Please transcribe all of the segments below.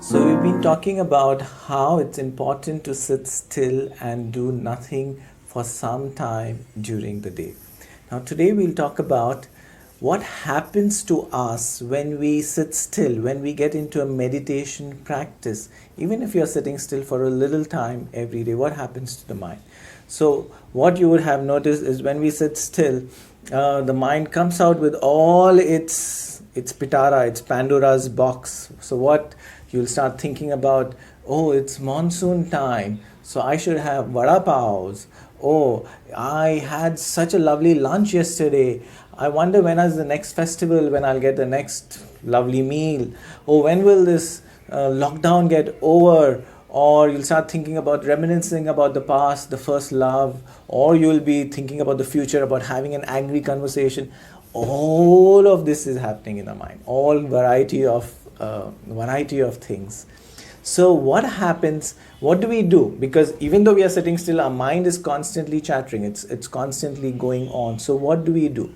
So we've been talking about how it's important to sit still and do nothing for some time during the day. Now today we'll talk about what happens to us when we sit still, when we get into a meditation practice. Even if you're sitting still for a little time every day, what happens to the mind? So what you would have noticed is when we sit still, the mind comes out with all its pitara, its Pandora's box. So what you'll start thinking about, oh, it's monsoon time, so I should have vada paos. Oh, I had such a lovely lunch yesterday. I wonder when is the next festival, when I'll get the next lovely meal. Oh, when will this lockdown get over? Or you'll start thinking about reminiscing about the past, the first love, or you'll be thinking about the future, about having an angry conversation. All of this is happening in the mind, all variety of things. So what happens, what do we do? Because even though we are sitting still, our mind is constantly chattering, it's constantly going on. So what do we do?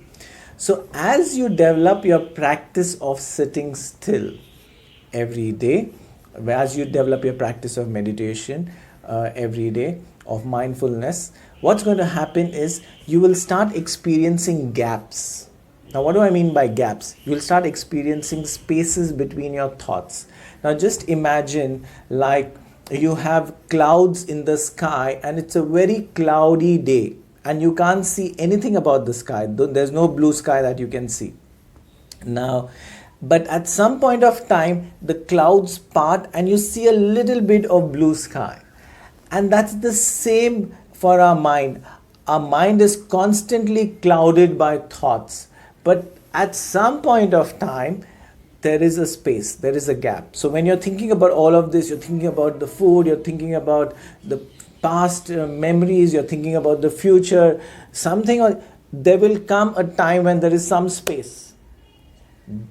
So as you develop your practice of sitting still every day, as you develop your practice of meditation every day, of mindfulness, what's going to happen is you will start experiencing gaps. Now, what do I mean by gaps? You'll start experiencing spaces between your thoughts. Now, just imagine like you have clouds in the sky and it's a very cloudy day and you can't see anything about the sky. There's no blue sky that you can see. Now, but at some point of time, the clouds part and you see a little bit of blue sky. And that's the same for our mind. Our mind is constantly clouded by thoughts. But at some point of time, there is a space, there is a gap. So when you're thinking about all of this, you're thinking about the food, you're thinking about the past memories, you're thinking about the future, there will come a time when there is some space.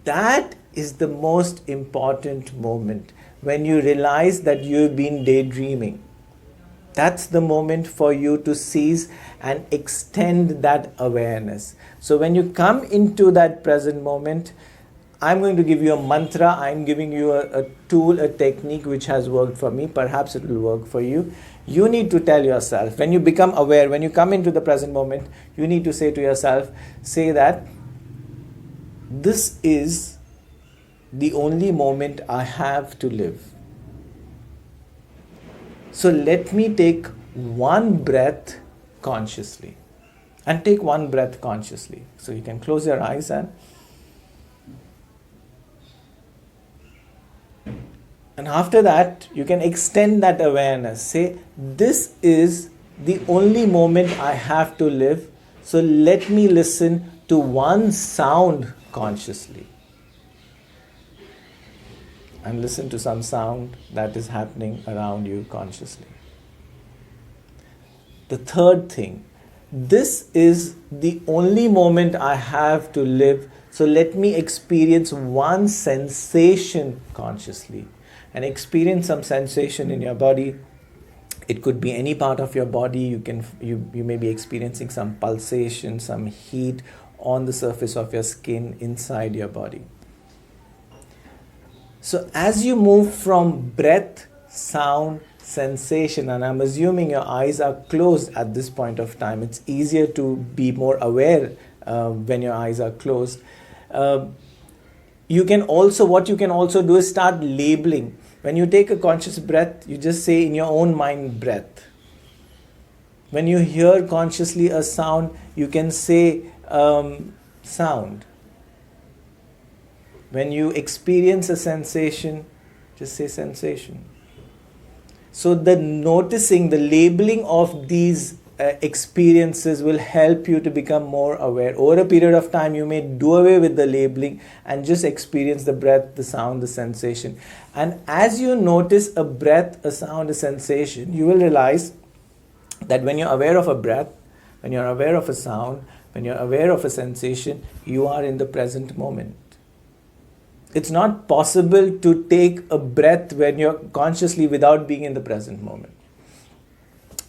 That is the most important moment, when you realize that you've been daydreaming. That's the moment for you to seize and extend that awareness. So when you come into that present moment, I'm going to give you a mantra. I'm giving you a tool, a technique which has worked for me. Perhaps it will work for you. You need to tell yourself, when you become aware, when you come into the present moment, you need to say to yourself, say that this is the only moment I have to live. So let me take one breath consciously. And take one breath consciously. So you can close your eyes and after that, you can extend that awareness. Say, this is the only moment I have to live. So let me listen to one sound consciously. And listen to some sound that is happening around you consciously. The third thing, this is the only moment I have to live, so let me experience one sensation consciously. And experience some sensation in your body. It could be any part of your body. You may be experiencing some pulsation, some heat on the surface of your skin inside your body. So as you move from breath, sound, sensation, and I'm assuming your eyes are closed at this point of time. It's easier to be more aware when your eyes are closed. What you can also do is start labeling. When you take a conscious breath, you just say in your own mind, breath. When you hear consciously a sound, you can say sound. When you experience a sensation, just say sensation. So the noticing, the labeling of these experiences will help you to become more aware. Over a period of time, you may do away with the labeling and just experience the breath, the sound, the sensation. And as you notice a breath, a sound, a sensation, you will realize that when you're aware of a breath, when you're aware of a sound, when you're aware of a sensation, you are in the present moment. It's not possible to take a breath when you're consciously without being in the present moment.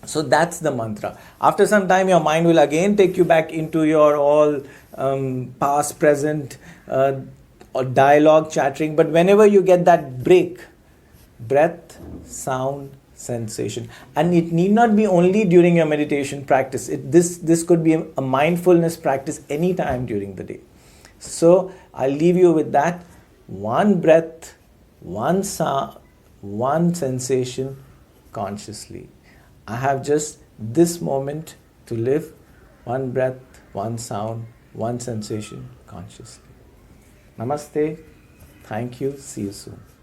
So that's the mantra. After some time, your mind will again take you back into your all past, present, or dialogue, chattering. But whenever you get that break, breath, sound, sensation. And it need not be only during your meditation practice. This could be a mindfulness practice anytime during the day. So I'll leave you with that. One breath, one sound, one sensation consciously. I have just this moment to live. One breath, one sound, one sensation consciously. Namaste. Thank you. See you soon.